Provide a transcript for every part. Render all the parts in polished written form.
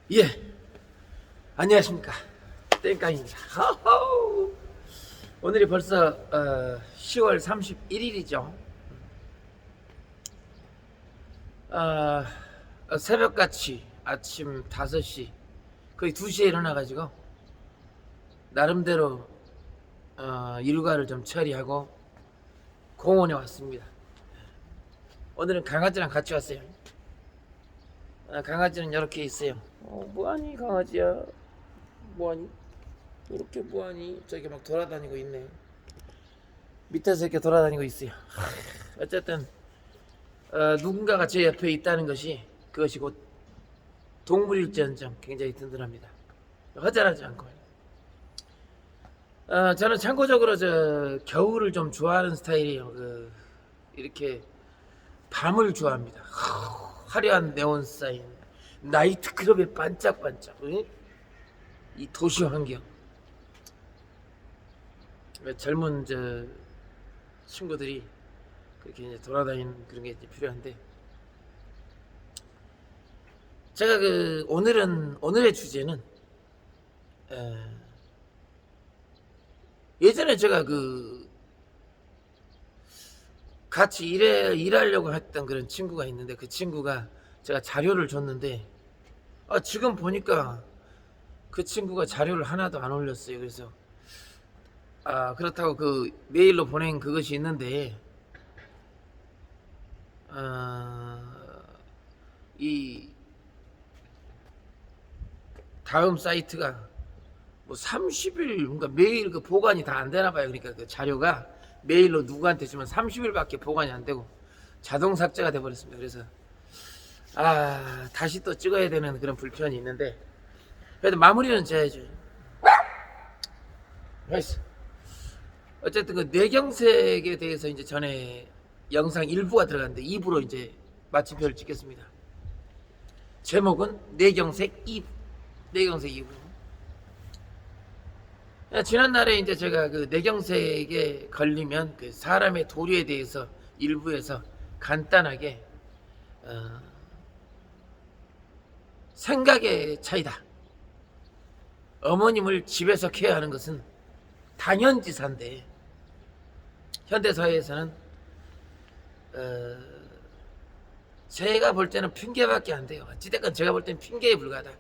예, 안녕하십니까. 땡깡입니다. 오늘이 벌써 10월 31일이죠. 새벽같이 아침 5시 거의 2시에 일어나가지고 나름대로 일과를 좀 처리하고 공원에 왔습니다. 오늘은 강아지랑 같이 왔어요. 강아지는 이렇게 있어요. 뭐하니 강아지야? 뭐하니? 이렇게 뭐하니? 저기 막 돌아다니고 있네. 밑에서 이렇게 돌아다니고 있어요. 어쨌든 누군가가 제 옆에 있다는 것이 그것이 곧 동물일지언정 굉장히 든든합니다. 허전하지 않고. 저는 참고적으로 겨울을 좀 좋아하는 스타일이에요. 이렇게 밤을 좋아합니다. 화려한 네온 사인, 나이트클럽의 반짝반짝, 응? 이 도시 환경. 젊은 친구들이 그렇게 이제 돌아다니는 그런 게 이제 필요한데, 제가 오늘의 주제는 예전에 제가 같이 일하려고 했던 그런 친구가 있는데, 그 친구가 제가 자료를 줬는데 지금 보니까 그 친구가 자료를 하나도 안 올렸어요. 그래서 그렇다고 그 메일로 보낸 그것이 있는데 이 다음 사이트가 뭐 30일, 그러니까 메일 그 보관이 다 안 되나 봐요. 그러니까 그 자료가 메일로 누구한테 주면 30일밖에 보관이 안 되고 자동 삭제가 돼 버렸습니다. 그래서 다시 또 찍어야 되는 그런 불편이 있는데, 그래도 마무리는 져야죠. 나이스. 어쨌든 그 뇌경색에 대해서 이제 전에 영상 1부가 들어갔는데 2부로 이제 마침표를 찍겠습니다. 제목은 뇌경색 2부. 뇌경색 2부. 지난날에 이제 제가 그 뇌경색에 걸리면 그 사람의 도리에 대해서 일부에서 간단하게 생각의 차이다. 어머님을 집에서 케어하는 것은 당연지사인데 현대사회에서는 제가 볼 때는 핑계밖에 안 돼요. 어찌됐건 제가 볼 때는 핑계에 불과하다.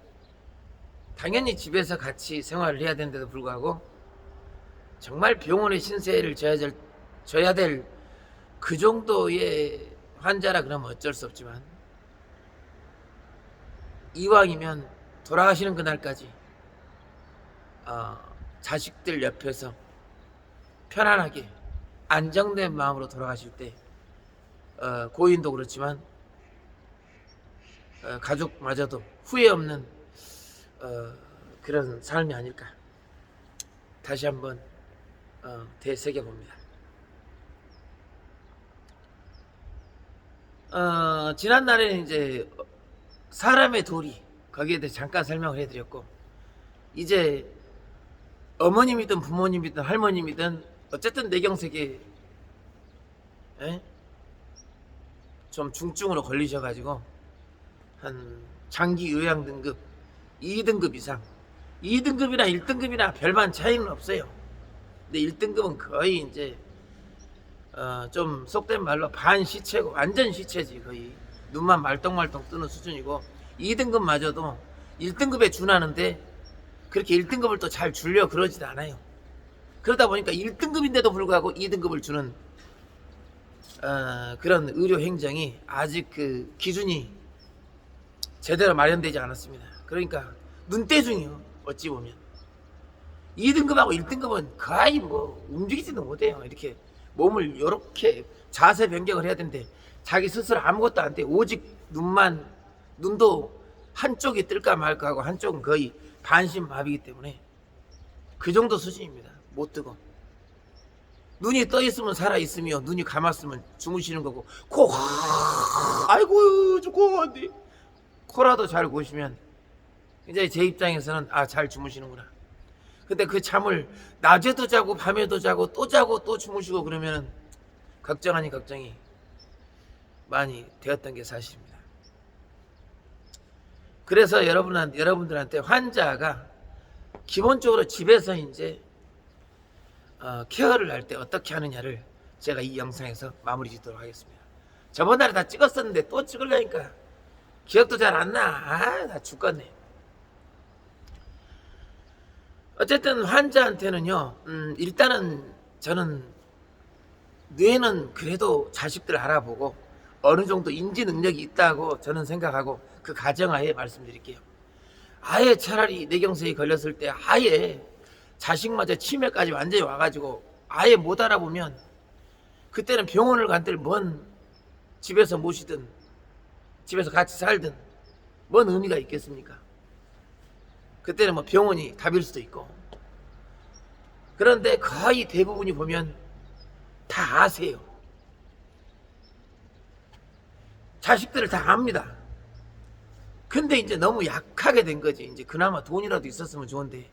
당연히 집에서 같이 생활을 해야 되는데도 불구하고 정말 병원의 신세를 져야 될 그 정도의 환자라 그러면 어쩔 수 없지만, 이왕이면 돌아가시는 그날까지 자식들 옆에서 편안하게 안정된 마음으로 돌아가실 때 고인도 그렇지만 가족마저도 후회 없는 그런 삶이 아닐까 다시 한번 되새겨 봅니다. 지난날에는 이제 사람의 도리 거기에 대해 잠깐 설명을 해드렸고, 이제 어머님이든 부모님이든 할머님이든 어쨌든 뇌경색에 좀 중증으로 걸리셔가지고 한 장기 요양 등급 2등급 이상, 2등급이나 1등급이나 별반 차이는 없어요. 근데 1등급은 거의 이제 좀 속된 말로 반시체고 완전 시체지. 거의 눈만 말똥말똥 뜨는 수준이고, 2등급마저도 1등급에 준하는데 그렇게 1등급을 또 잘 주려 그러지도 않아요. 그러다 보니까 1등급인데도 불구하고 2등급을 주는 그런 의료 행정이 아직 그 기준이 제대로 마련되지 않았습니다. 그러니까 눈대중이요. 어찌 보면 2등급하고 1등급은 거의 뭐 움직이지도 못해요. 이렇게 몸을 이렇게 자세 변경을 해야 되는데 자기 스스로 아무것도 안 돼. 오직 눈도 한쪽이 뜰까 말까 하고 한쪽은 거의 반신마비이기 때문에 그 정도 수준입니다. 못 뜨고 눈이 떠 있으면 살아 있으며 눈이 감았으면 주무시는 거고, 아이고 저코 안돼. 코라도 잘 고시면 이제 제 입장에서는 잘 주무시는구나. 근데 그 잠을 낮에도 자고 밤에도 자고 또 주무시고 그러면은 걱정 아닌 걱정이 많이 되었던 게 사실입니다. 그래서 여러분들한테 환자가 기본적으로 집에서 이제 케어를 할 때 어떻게 하느냐를 제가 이 영상에서 마무리 짓도록 하겠습니다. 저번 달에 다 찍었었는데 또 찍으려니까 기억도 잘 안 나. 나 죽겠네. 어쨌든 환자한테는요, 일단은 저는 뇌는 그래도 자식들 알아보고 어느 정도 인지 능력이 있다고 저는 생각하고 그 가정하에 말씀드릴게요. 아예 차라리 뇌경색이 걸렸을 때 아예 자식마저 치매까지 완전히 와가지고 아예 못 알아보면 그때는 병원을 간들 뭔 집에서 모시든 집에서 같이 살든 뭔 의미가 있겠습니까? 그때는 뭐 병원이 답일 수도 있고. 그런데 거의 대부분이 보면 다 아세요. 자식들을 다 압니다. 근데 이제 너무 약하게 된 거지. 이제 그나마 돈이라도 있었으면 좋은데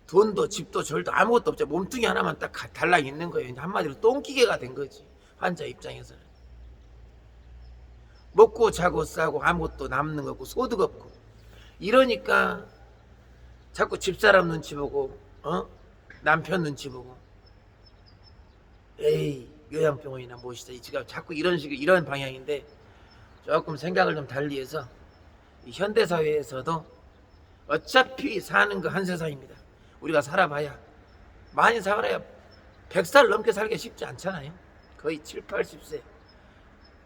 돈도 집도 절도 아무것도 없죠. 몸뚱이 하나만 딱 달라 있는 거예요. 이제 한마디로 똥기계가 된 거지. 환자 입장에서는 먹고 자고 싸고 아무것도 남는 거 없고 소득 없고 이러니까 자꾸 집사람 눈치 보고 남편 눈치 보고 에이 요양병원이나 모시다. 지금 자꾸 이런 식의 이런 방향인데 조금 생각을 좀 달리해서 이 현대사회에서도 어차피 사는 거 한 세상입니다. 우리가 살아봐야 많이 살아야 100살 넘게 살기가 쉽지 않잖아요. 거의 7, 80세.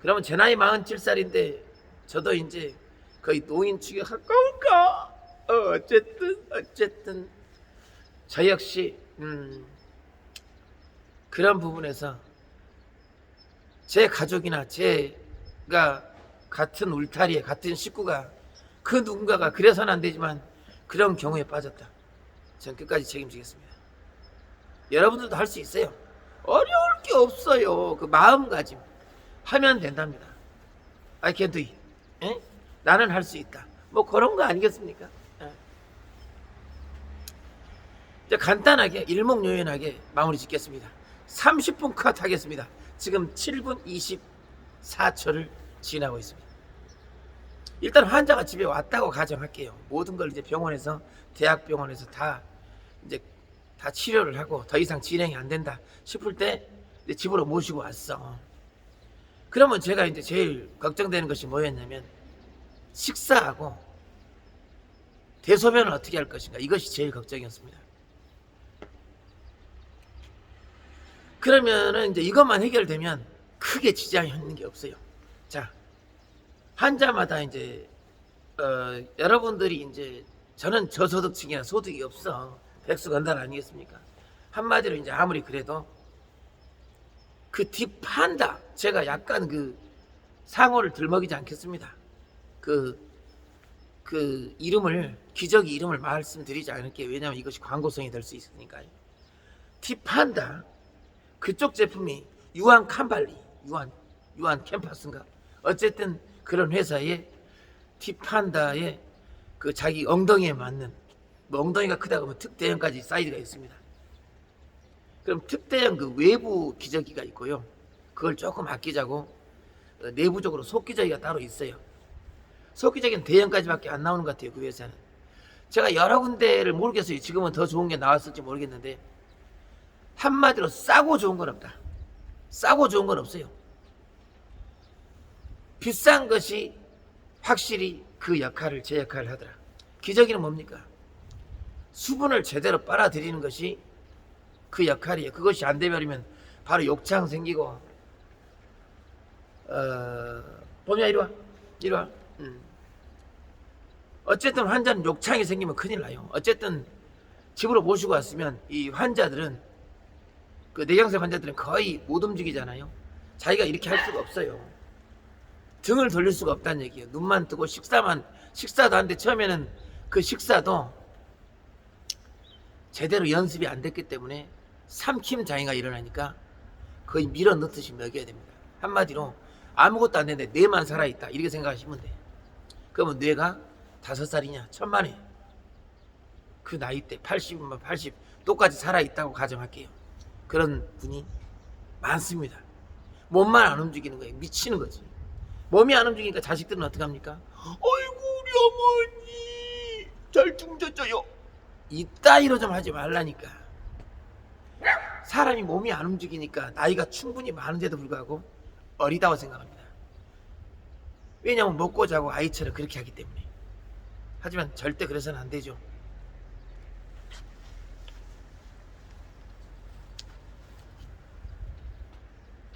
그러면 제 나이 47살인데 저도 이제 거의 노인축에 가까울까? 어쨌든 저 역시 그런 부분에서 제 가족이나 제가 같은 울타리에 같은 식구가 그 누군가가 그래서는 안 되지만 그런 경우에 빠졌다. 전 끝까지 책임지겠습니다. 여러분들도 할 수 있어요. 어려울 게 없어요. 그 마음가짐 하면 된답니다. I can do it. 에? 나는 할 수 있다. 뭐 그런 거 아니겠습니까? 이제 간단하게 일목요연하게 마무리 짓겠습니다. 30분 컷 하겠습니다. 지금 7분 24초를 지나고 있습니다. 일단 환자가 집에 왔다고 가정할게요. 모든 걸 이제 병원에서 대학병원에서 다 이제 다 치료를 하고 더 이상 진행이 안 된다 싶을 때 이제 집으로 모시고 왔어. 그러면 제가 이제 제일 걱정되는 것이 뭐였냐면 식사하고 대소변을 어떻게 할 것인가, 이것이 제일 걱정이었습니다. 그러면은 이제 이것만 해결되면 크게 지장이 있는 게 없어요. 자, 환자마다 이제 여러분들이 이제 저는 저소득층이나 소득이 없어 백수건달 아니겠습니까? 한마디로 이제 아무리 그래도 그 딥한다, 제가 약간 그 상호를 들먹이지 않겠습니다. 그 이름을, 기저귀 이름을 말씀드리지 않을게요. 왜냐하면 이것이 광고성이 될 수 있으니까요. 딥한다 그쪽 제품이 유한 캄발리, 유한 캠퍼스인가, 어쨌든 그런 회사의 딥한다의 그 자기 엉덩이에 맞는, 뭐 엉덩이가 크다 그러면 특대형까지 사이즈가 있습니다. 그럼 특대형 그 외부 기저귀가 있고요. 그걸 조금 아끼자고 내부적으로 속기저귀가 따로 있어요. 속기저귀는 대형까지밖에 안 나오는 것 같아요. 그 회사는. 제가 여러 군데를 모르겠어요. 지금은 더 좋은 게 나왔을지 모르겠는데 한마디로 싸고 좋은 건 없다. 싸고 좋은 건 없어요. 비싼 것이 확실히 그 역할을, 제 역할을 하더라. 기저귀는 뭡니까? 수분을 제대로 빨아들이는 것이 그 역할이에요. 그것이 안 되버리면 바로 욕창 생기고, 봄이야 이리 와. 어쨌든 환자는 욕창이 생기면 큰일 나요. 어쨌든 집으로 모시고 왔으면 이 환자들은, 그 뇌경색 환자들은 거의 못 움직이잖아요. 자기가 이렇게 할 수가 없어요. 등을 돌릴 수가 없다는 얘기예요. 눈만 뜨고 식사도 하는데 처음에는 그 식사도 제대로 연습이 안 됐기 때문에 삼킴 장애가 일어나니까 거의 밀어 넣듯이 먹여야 됩니다. 한마디로 아무것도 안 되는데 뇌만 살아있다, 이렇게 생각하시면 돼요. 그러면 뇌가 5살이냐 1000만에 그 나이 때 80이면 80 똑같이 살아있다고 가정할게요. 그런 분이 많습니다. 몸만 안 움직이는 거예요. 미치는 거지. 몸이 안 움직이니까 자식들은 어떡합니까? 어이구 우리 어머니 잘 중졌어요. 이따위로 좀 하지 말라니까. 사람이 몸이 안 움직이니까 나이가 충분히 많은데도 불구하고 어리다고 생각합니다. 왜냐면 먹고 자고 아이처럼 그렇게 하기 때문에. 하지만 절대 그래서는 안 되죠.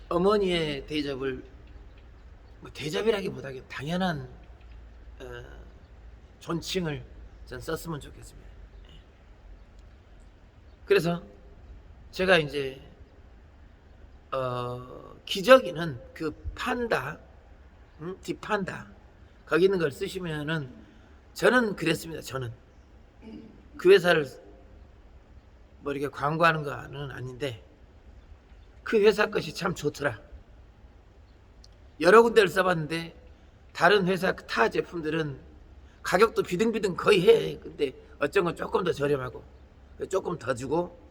어머니의 대접을 뭐 대접이라기보다 당연한 존칭을 전 썼으면 좋겠습니다. 그래서 제가 이제 기저귀는 그 판다, 뒷판다 거기 있는 걸 쓰시면은 저는 그랬습니다. 저는 그 회사를 뭐 이렇게 광고하는 거는 아닌데 그 회사 것이 참 좋더라. 여러 군데를 써봤는데 다른 회사 타 제품들은 가격도 비등비등 거의 해. 근데 어쩐 건 조금 더 저렴하고 조금 더 주고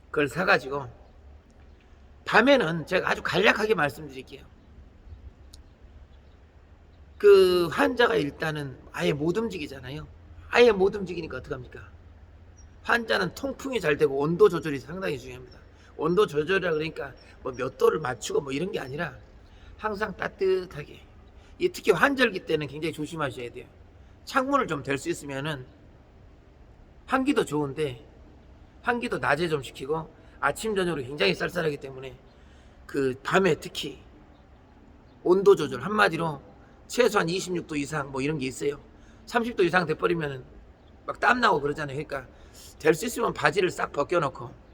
그걸 사가지고 밤에는 제가 아주 간략하게 말씀드릴게요. 그 환자가 일단은 아예 못 움직이잖아요. 아예 못 움직이니까 어떡합니까? 환자는 통풍이 잘 되고 온도 조절이 상당히 중요합니다. 온도 조절이라 그러니까 뭐 몇 도를 맞추고 뭐 이런 게 아니라 항상 따뜻하게. 특히 환절기 때는 굉장히 조심하셔야 돼요. 창문을 좀 댈 수 있으면은 환기도 좋은데 환기도 낮에 좀 시키고 아침 저녁으로 굉장히 쌀쌀하기 때문에 그 밤에 특히 온도 조절 한마디로 최소한 26도 이상 뭐 이런 게 있어요. 30도 이상 돼버리면은 막 땀나고 그러잖아요. 그러니까 될 수 있으면 바지를 싹 벗겨놓고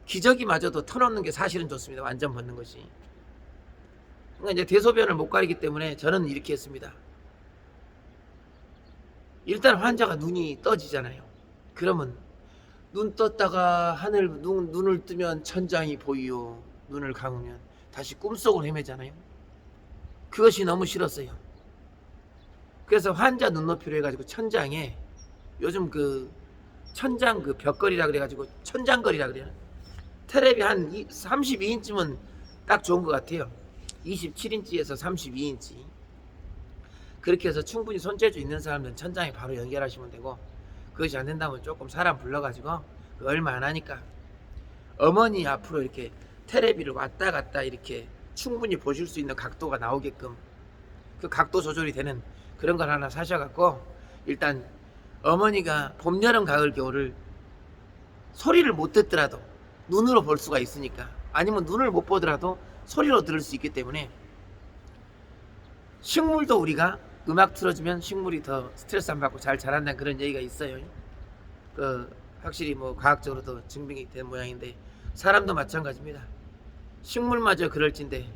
기저귀마저도 터놓는 게 사실은 좋습니다. 완전 벗는 것이. 그러니까 이제 대소변을 못 가리기 때문에 저는 이렇게 했습니다. 일단 환자가 눈이 떠지잖아요. 그러면 눈 떴다가 눈을 뜨면 천장이 보이요. 눈을 감으면 다시 꿈속으로 헤매잖아요. 그것이 너무 싫었어요. 그래서 환자 눈높이로 해가지고 천장에 요즘 그 천장 그 벽걸이라 그래가지고 천장걸이라 그래요. 테레비 한 32인치면 딱 좋은 것 같아요. 27인치에서 32인치. 그렇게 해서 충분히 손재주 있는 사람들은 천장에 바로 연결하시면 되고, 그것이 안 된다면 조금 사람 불러가지고 얼마 안 하니까 어머니 앞으로 이렇게 테레비를 왔다 갔다 이렇게 충분히 보실 수 있는 각도가 나오게끔 그 각도 조절이 되는 그런 걸 하나 사셔갖고 일단 어머니가 봄, 여름, 가을, 겨울을 소리를 못 듣더라도 눈으로 볼 수가 있으니까, 아니면 눈을 못 보더라도 소리로 들을 수 있기 때문에, 식물도 우리가 음악 틀어주면 식물이 더 스트레스 안 받고 잘 자란다는 그런 얘기가 있어요. 확실히 뭐 과학적으로도 증명이 된 모양인데 사람도 마찬가지입니다. 식물마저 그럴진데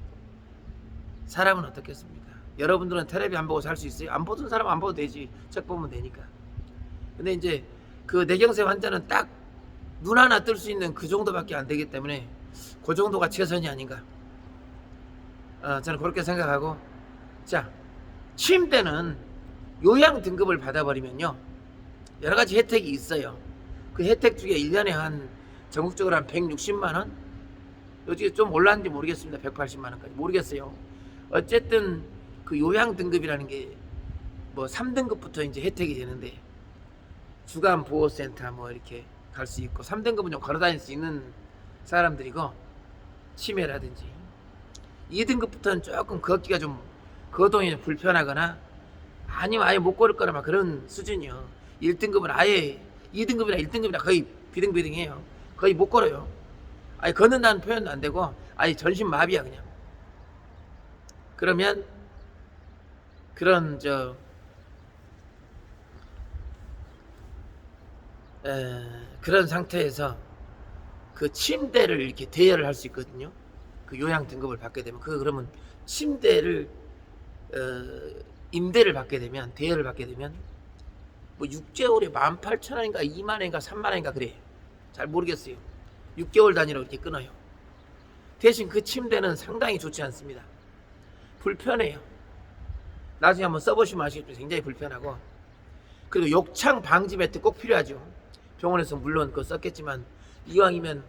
사람은 어떻겠습니까? 여러분들은 텔레비 안 보고 살 수 있어요? 안 보던 사람 안 보도 되지. 책 보면 되니까. 근데 이제 그 뇌경색 환자는 딱 눈 하나 뜰 수 있는 그 정도밖에 안 되기 때문에 그 정도가 최선이 아닌가. 저는 그렇게 생각하고, 자, 침대는 요양 등급을 받아버리면요 여러 가지 혜택이 있어요. 그 혜택 중에 1년에 한 전국적으로 한 160만원? 요즘에 좀 올랐는지 모르겠습니다. 180만원까지 모르겠어요. 어쨌든 그 요양 등급이라는 게 뭐 3등급부터 이제 혜택이 되는데, 주간 보호센터 뭐 이렇게 갈 수 있고, 3등급은 좀 걸어다닐 수 있는 사람들이고, 치매라든지 2등급부터는 조금 걷기가 좀 거동이 불편하거나 아니면 아예 못 걸을 거나 막 그런 수준이요. 1등급은 아예 2등급이나 1등급이나 거의 비등비등해요. 거의 못 걸어요. 아예 걷는다는 표현도 안 되고 아예 전신 마비야 그냥. 그러면 그런 그런 상태에서 그 침대를 이렇게 대여를 할 수 있거든요. 그 요양 등급을 받게 되면 그러면 침대를 임대를 받게 되면, 대여를 받게 되면 뭐 6개월에 18,000원인가 20,000원인가 30,000원인가 그래. 잘 모르겠어요. 6개월 단위로 이렇게 끊어요. 대신 그 침대는 상당히 좋지 않습니다. 불편해요. 나중에 한번 써보시면 아시겠지만 굉장히 불편하고, 그리고 욕창 방지 매트 꼭 필요하죠. 병원에서 물론 그거 썼겠지만 이왕이면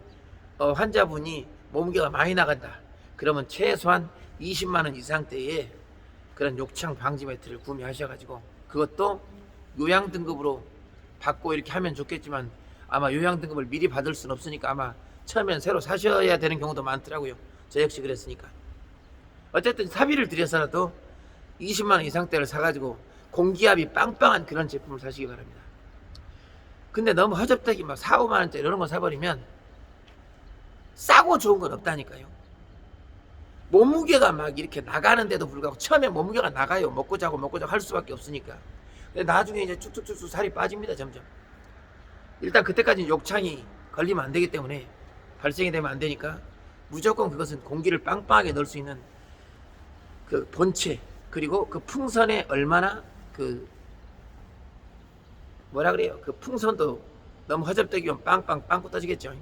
환자분이 몸무게가 많이 나간다 그러면 최소한 20만원 이상대의 그런 욕창 방지 매트를 구매하셔가지고 그것도 요양 등급으로 받고 이렇게 하면 좋겠지만 아마 요양 등급을 미리 받을 수는 없으니까 아마 처음엔 새로 사셔야 되는 경우도 많더라고요. 저 역시 그랬으니까. 어쨌든 사비를 들여서라도 20만 원 이상대를 사가지고 공기압이 빵빵한 그런 제품을 사시기 바랍니다. 근데 너무 허접되게 막 4, 5만 원짜리 이런 거 사버리면 싸고 좋은 건 없다니까요. 몸무게가 막 이렇게 나가는데도 불구하고 처음에 몸무게가 나가요. 먹고 자고 할 수밖에 없으니까. 근데 나중에 이제 쭉쭉쭉 살이 빠집니다. 점점. 일단 그때까지는 욕창이 걸리면 안 되기 때문에 발생이 되면 안 되니까 무조건 그것은 공기를 빵빵하게 넣을 수 있는 그 본체 그리고 그 풍선에 얼마나 그 뭐라 그래요? 그 풍선도 너무 허접되기면 빵빵 빵꾸 터지겠죠.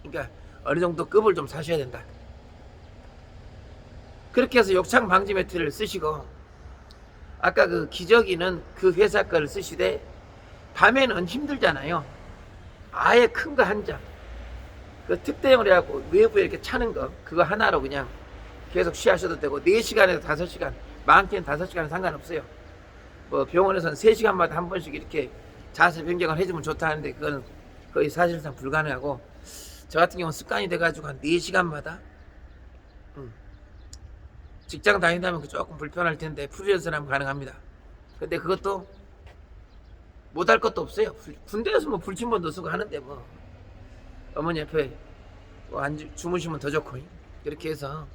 그러니까 어느 정도 급을 좀 사셔야 된다. 그렇게 해서 욕창 방지 매트를 쓰시고 아까 그 기저귀는 그 회사 거를 쓰시되 밤에는 힘들잖아요. 아예 큰 거 한 장. 그 특대형으로 해갖고 외부에 이렇게 차는 거 그거 하나로 그냥 계속 쉬하셔도 되고 4시간에서 5시간 많게는 5시간은 상관없어요. 뭐 병원에서는 3시간마다 한 번씩 이렇게 자세 변경을 해주면 좋다는데 그거는 거의 사실상 불가능하고 저 같은 경우는 습관이 돼가지고 한 4시간마다 직장 다닌다면 그 조금 불편할 텐데 프리랜서라면 가능합니다. 근데 그것도 못할 것도 없어요. 군대에서 뭐 불침번도 쓰고 하는데 뭐 어머니 옆에 뭐 주무시면 더 좋고 그렇게 해서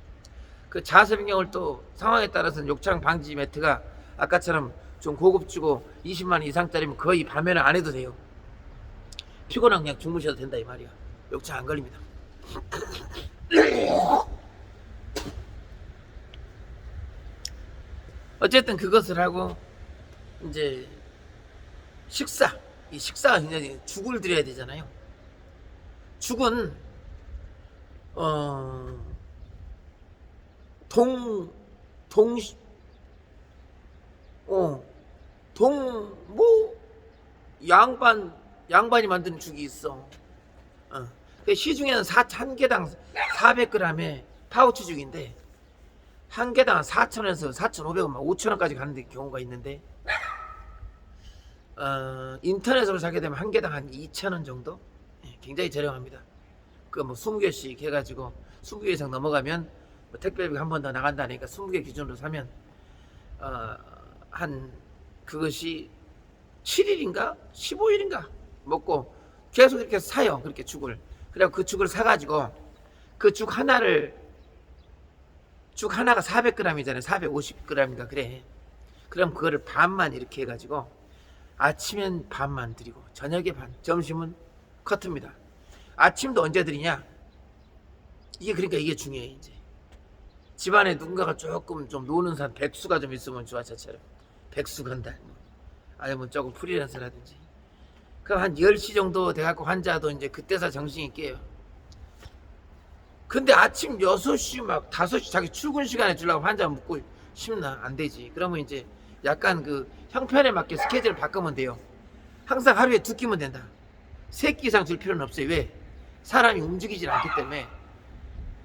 그 자세 변경을 또 상황에 따라서는 욕창 방지 매트가 아까처럼 좀 고급지고 20만 원 이상짜리면 거의 밤에는 안 해도 돼요. 피곤하면 그냥 주무셔도 된다 이 말이야. 욕창 안 걸립니다. 어쨌든 그것을 하고 이제 이 식사가 굉장히 죽을 드려야 되잖아요. 죽은 양반이 만드는 죽이 있어. 그 시중에는 한 개당 400g의 파우치 죽인데 한 개당 4,000원에서 4,500원, 5,000원까지 가는 경우가 있는데 인터넷으로 사게 되면 한 개당 한 2,000원 정도? 굉장히 저렴합니다. 그 뭐 20개씩 해가지고 20개 이상 넘어가면 뭐 택배비가 한 번 더 나간다니까 20개 기준으로 사면 한 그것이 7일인가 15일인가 먹고 계속 이렇게 사요. 그렇게 죽을. 그래서 그 죽을 사가지고 그 죽 하나가 400g이잖아요. 450g인가 그래. 그럼 그거를 반만 이렇게 해가지고 아침엔 반만 드리고 저녁에 반, 점심은 커트입니다. 아침도 언제 드리냐? 그러니까 이게 중요해. 이제 집안에 누군가가 조금 좀 노는 사람, 백수가 좀 있으면 좋아. 저처럼 백수 건달 아니면 조금 프리랜서라든지 그럼 한 10시 정도 돼갖고 환자도 이제 그때서 정신이 깨요. 근데 아침 6시 막 5시 자기 출근 시간에 주려고 환자 묻고 싶나? 안 되지. 그러면 이제 약간 그 형편에 맞게 스케줄을 바꾸면 돼요. 항상 하루에 2끼면 된다. 3끼 이상 줄 필요는 없어요. 왜? 사람이 움직이질 않기 때문에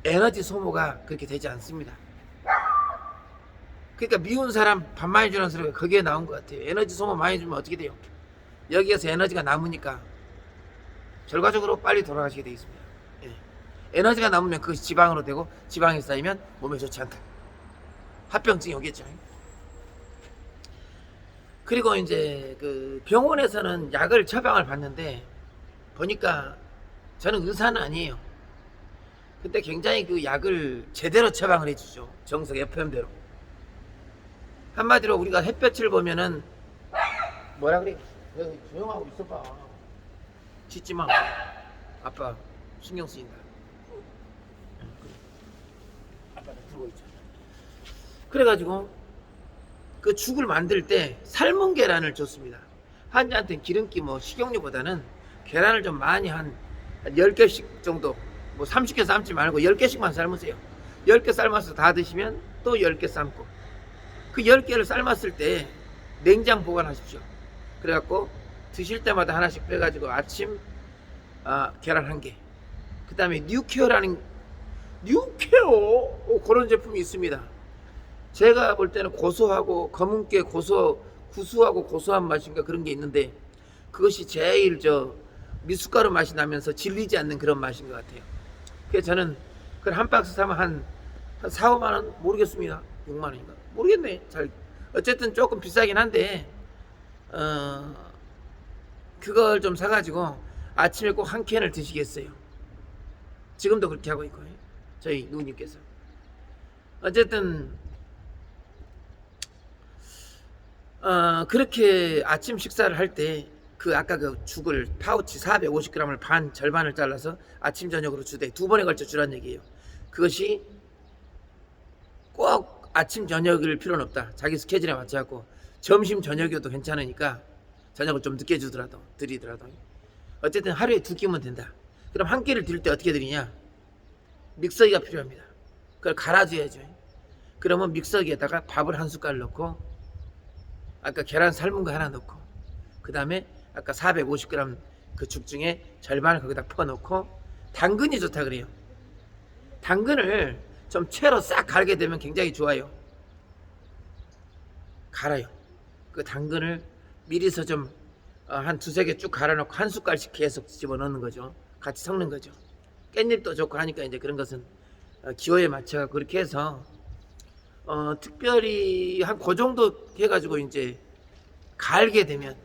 에너지 소모가 그렇게 되지 않습니다. 그러니까 미운 사람 밥 많이 주는 소리가 거기에 나온 것 같아요. 에너지 소모 많이 주면 어떻게 돼요? 여기에서 에너지가 남으니까 결과적으로 빨리 돌아가시게 되어 있습니다. 에너지가 남으면 그것이 지방으로 되고 지방이 쌓이면 몸에 좋지 않다. 합병증이 오겠죠. 그리고 이제 그 병원에서는 약을 처방을 받는데 보니까 저는 의사는 아니에요. 근데 굉장히 그 약을 제대로 처방을 해주죠. 정석 FM대로. 한마디로 우리가 햇볕을 보면은 뭐라 그래? 여기 조용하고 있어봐. 짖지 마. 아빠 신경 쓰인다. 아빠는 들고 있죠. 그래가지고 그 죽을 만들 때 삶은 계란을 줬습니다. 환자한테는 기름기 뭐 식용유보다는 계란을 좀 많이 한 10개씩 정도 뭐 30개 삶지 말고 10개씩만 삶으세요. 10개 삶아서 다 드시면 또 10개 삶고 그 10개를 삶았을 때 냉장 보관하십시오. 그래갖고 드실 때마다 하나씩 빼가지고 아침 계란 1개 그 다음에 뉴케어라는 그런 제품이 있습니다. 제가 볼 때는 고소하고 검은깨 고소 구수하고 고소한 맛인가 그런 게 있는데 그것이 제일 미숫가루 맛이 나면서 질리지 않는 그런 맛인 것 같아요. 그래서 저는 그걸 한 박스 사면 한 4, 5만 원 모르겠습니다. 6만 원인가 모르겠네. 잘 어쨌든 조금 비싸긴 한데 그걸 좀 사가지고 아침에 꼭 한 캔을 드시겠어요. 지금도 그렇게 하고 있고 저희 누님께서 어쨌든 그렇게 아침 식사를 할 때 그 아까 그 죽을 파우치 450g을 절반을 잘라서 아침 저녁으로 주되 2번에 걸쳐 주란 얘기예요. 그것이 꼭 아침 저녁일 필요는 없다. 자기 스케줄에 맞춰갖고 점심 저녁이어도 괜찮으니까 저녁을 좀 늦게 드리더라도 어쨌든 하루에 2끼면 된다. 그럼 한 끼를 드릴 때 어떻게 드리냐? 믹서기가 필요합니다. 그걸 갈아줘야죠. 그러면 믹서기에다가 밥을 한 숟갈 넣고 아까 계란 삶은 거 하나 넣고 그 다음에 아까 450g 그 죽 중에 절반을 거기다 퍼넣고 당근이 좋다 그래요. 당근을 좀 채로 싹 갈게 되면 굉장히 좋아요. 갈아요. 그 당근을 미리서 좀 한 2-3개 쭉 갈아놓고 한 숟갈씩 계속 집어넣는 거죠. 같이 섞는 거죠. 깻잎도 좋고 하니까 이제 그런 것은 기호에 맞춰 그렇게 해서 특별히 한 그 정도 해가지고 이제 갈게 되면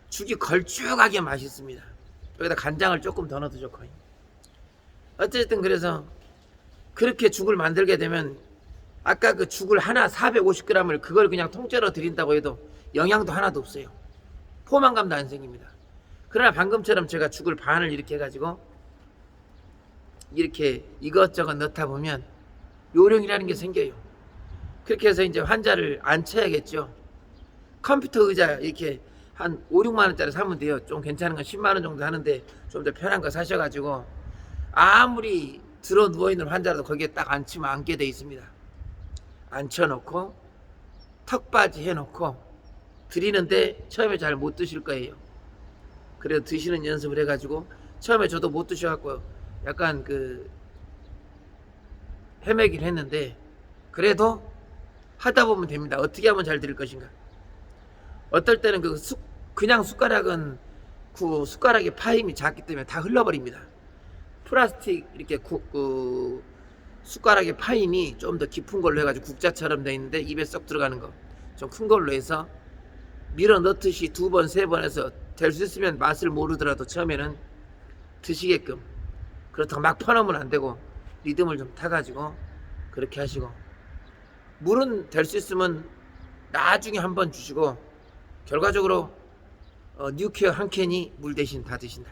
죽이 걸쭉하게 맛있습니다. 여기다 간장을 조금 더 넣어도 좋고 어쨌든 그래서 그렇게 죽을 만들게 되면 아까 그 죽을 하나 450g을 그걸 그냥 통째로 드린다고 해도 영양도 하나도 없어요. 포만감도 안 생깁니다. 그러나 방금처럼 제가 죽을 반을 이렇게 해가지고 이렇게 이것저것 넣다 보면 요령이라는 게 생겨요. 그렇게 해서 이제 환자를 앉혀야겠죠. 컴퓨터 의자 이렇게 한 5, 6만 원짜리 사면 돼요. 좀 괜찮은 건 10만 원 정도 하는데 좀 더 편한 거 사셔가지고 아무리 들어 누워있는 환자라도 거기에 딱 앉히면 앉게 돼 있습니다. 앉혀놓고 턱받이 해놓고 드리는데 처음에 잘 못 드실 거예요. 그래도 드시는 연습을 해가지고 처음에 저도 못 드셔갖고 약간 헤매긴 했는데 그래도 하다 보면 됩니다. 어떻게 하면 잘 드릴 것인가. 어떨 때는 그냥 숟가락은 그 숟가락의 파임이 작기 때문에 다 흘러버립니다. 플라스틱 이렇게 숟가락의 파임이 좀 더 깊은 걸로 해가지고 국자처럼 돼 있는데 입에 쏙 들어가는 거 좀 큰 걸로 해서 밀어 넣듯이 2번, 3번 해서 될 수 있으면 맛을 모르더라도 처음에는 드시게끔 그렇다고 막 퍼넣으면 안 되고 리듬을 좀 타가지고 그렇게 하시고 물은 될 수 있으면 나중에 한번 주시고 결과적으로 뉴케어 한 캔이 물 대신 다 드신다.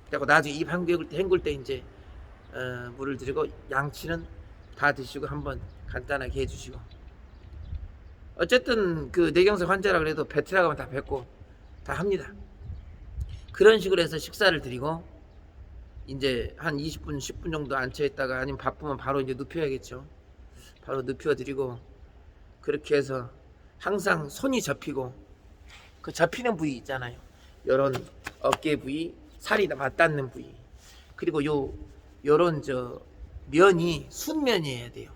그리고 나중에 입 헹굴 때 이제 물을 드리고 양치는 다 드시고 한번 간단하게 해주시고 어쨌든 그 뇌경색 환자라 그래도 뱉으라고 하면 다 뱉고 다 합니다. 그런 식으로 해서 식사를 드리고 이제 한 20분 10분 정도 앉혀있다가 아니면 바쁘면 바로 이제 눕혀야겠죠. 바로 눕혀드리고 그렇게 해서 항상 손이 접히고 그 접히는 부위 있잖아요. 요런 어깨 부위, 살이 맞닿는 부위 그리고 요런 면이 순면이어야 돼요.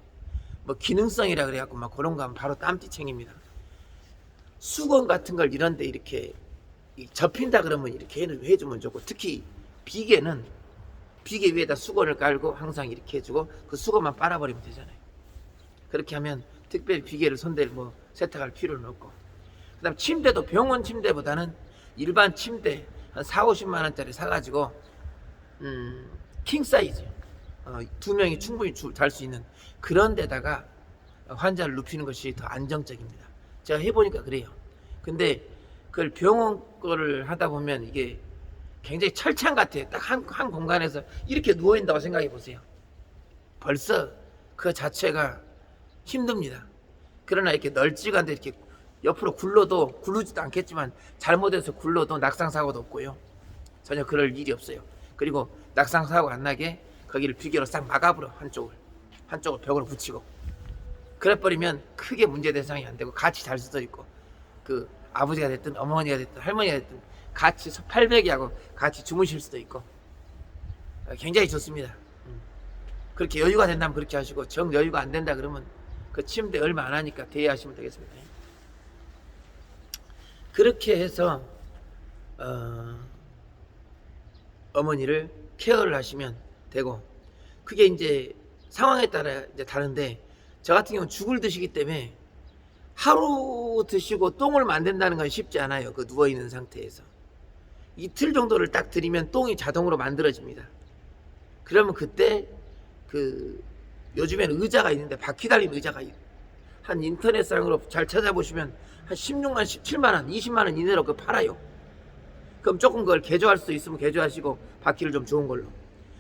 뭐 기능성이라 그래갖고 막 그런 거 하면 바로 땀띠 챙깁니다. 수건 같은 걸 이런데 이렇게 접힌다 그러면 이렇게 해주면 좋고 특히 비계 위에다 수건을 깔고 항상 이렇게 해주고 그 수건만 빨아버리면 되잖아요. 그렇게 하면 특별히 비계를 손대를 세탁할 필요는 없고 그 다음 침대도 병원 침대보다는 일반 침대 한 4-50만 원짜리 사가지고 킹 사이즈 2명이 충분히 잘 수 있는 그런 데다가 환자를 눕히는 것이 더 안정적입니다. 제가 해보니까 그래요. 근데 그걸 병원 거를 하다 보면 이게 굉장히 철창 같아요. 딱 한 공간에서 이렇게 누워있다고 생각해 보세요. 벌써 그 자체가 힘듭니다. 그러나 이렇게 널찍한데 이렇게 옆으로 굴르지도 않겠지만 잘못해서 굴러도 낙상사고도 없고요. 전혀 그럴 일이 없어요. 그리고 낙상사고 안 나게 거기를 비계로 싹 막아버려. 한쪽을 벽으로 붙이고 그래버리면 크게 문제 대상이 안 되고 같이 잘 수도 있고 그 아버지가 됐든 어머니가 됐든 할머니가 됐든 같이 팔베개하고 같이 주무실 수도 있고 굉장히 좋습니다. 그렇게 여유가 된다면 그렇게 하시고 정 여유가 안 된다 그러면 그 침대 얼마 안 하니까 대여하시면 되겠습니다. 그렇게 해서 어머니를 케어를 하시면 되고, 그게 이제 상황에 따라 이제 다른데, 저 같은 경우는 죽을 드시기 때문에 하루 드시고 똥을 만든다는 건 쉽지 않아요. 그 누워있는 상태에서 이틀 정도를 딱 들이면 똥이 자동으로 만들어집니다. 그러면 그때 그 요즘에는 의자가 있는데, 바퀴 달린 의자가 한 인터넷상으로 잘 찾아보시면 한 16만, 17만원, 20만원 이내로 그 팔아요. 그럼 조금 그걸 개조할 수 있으면 개조하시고, 바퀴를 좀 좋은 걸로,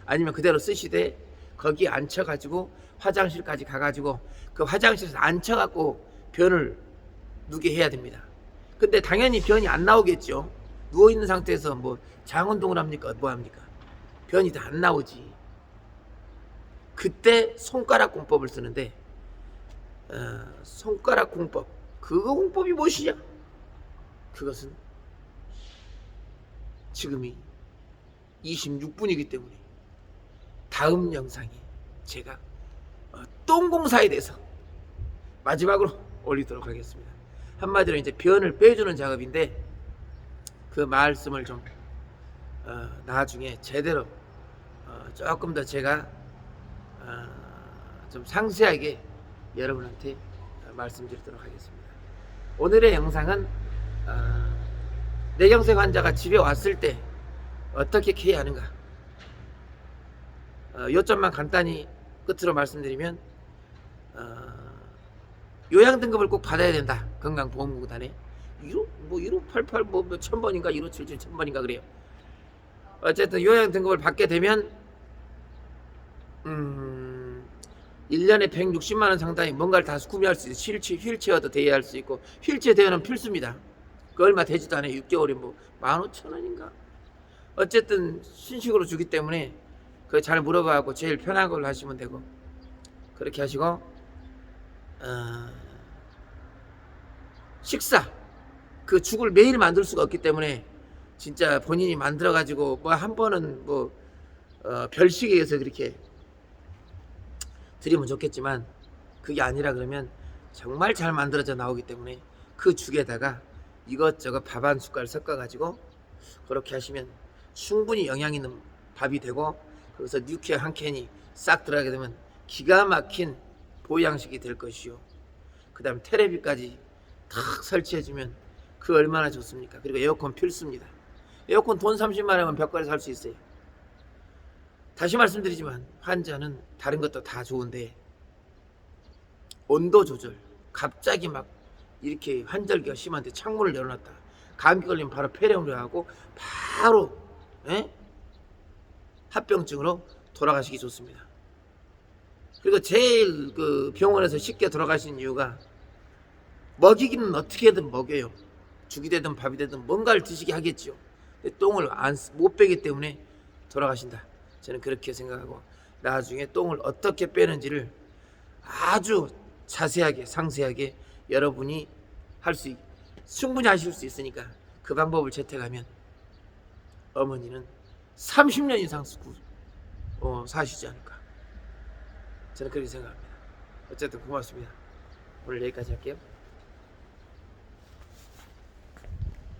아니면 그대로 쓰시되 거기에 앉혀가지고 화장실까지 가가지고 그 화장실에서 앉혀갖고 변을 누게 해야 됩니다. 근데 당연히 변이 안 나오겠죠. 누워있는 상태에서 뭐 장운동을 합니까? 뭐 합니까? 변이 다 안 나오지. 그때 손가락 공법을 쓰는데, 손가락 공법, 그거 공법이 무엇이냐? 그것은 지금이 26분이기 때문에 다음 영상에 제가 똥공사에 대해서 마지막으로 올리도록 하겠습니다. 한마디로 이제 변을 빼주는 작업인데, 그 말씀을 좀 나중에 제대로 조금 더 제가 좀 상세하게 여러분한테 말씀드리도록 하겠습니다. 오늘의 영상은 뇌경색 환자가 집에 왔을 때 어떻게 케어하는가, 요점만 간단히 끝으로 말씀드리면, 요양 등급을 꼭 받아야 된다. 건강보험공단에 1588 뭐 1000번인가 1577 1000번인가 그래요. 어쨌든 요양 등급을 받게 되면 1년에 160만원 상당히 뭔가를 다 구매할 수 있어요. 휠체어도 대여할 수 있고, 휠체어 대여는 필수입니다. 그 얼마 되지도 않아요. 6개월에 뭐 15,000원인가. 어쨌든 신식으로 주기 때문에 그 잘 물어봐갖고 제일 편한 걸로 하시면 되고, 그렇게 하시고, 식사, 그 죽을 매일 만들 수가 없기 때문에 진짜 본인이 만들어 가지고 뭐 한 번은 뭐 별식에 의해서 그렇게 드리면 좋겠지만, 그게 아니라 그러면 정말 잘 만들어져 나오기 때문에 그 죽에다가 이것저것 밥 한 숟갈 섞어 가지고 그렇게 하시면 충분히 영양 있는 밥이 되고, 거기서 뉴케어 한 캔이 싹 들어가게 되면 기가 막힌 보양식이 될 것이요. 그 다음 테레비까지 탁 설치해주면 그 얼마나 좋습니까? 그리고 에어컨 필수입니다. 에어컨 돈 30만원이면 벽걸이 살 수 있어요. 다시 말씀드리지만 환자는 다른 것도 다 좋은데, 온도 조절, 갑자기 막 이렇게 환절기가 심한데 창문을 열어놨다 감기 걸리면 바로 폐렴을 하고 바로 합병증으로 돌아가시기 좋습니다. 그리고 제일 그 병원에서 쉽게 돌아가시는 이유가, 먹이기는 어떻게든 먹여요. 죽이 되든 밥이 되든 뭔가를 드시게 하겠죠. 근데 똥을 못 빼기 때문에 돌아가신다. 저는 그렇게 생각하고, 나중에 똥을 어떻게 빼는지를 아주 자세하게 상세하게 여러분이 충분히 하실 수 있으니까 그 방법을 채택하면 어머니는 30년 이상 사시지 않을까, 저는 그렇게 생각합니다. 어쨌든 고맙습니다. 오늘 여기까지 할게요.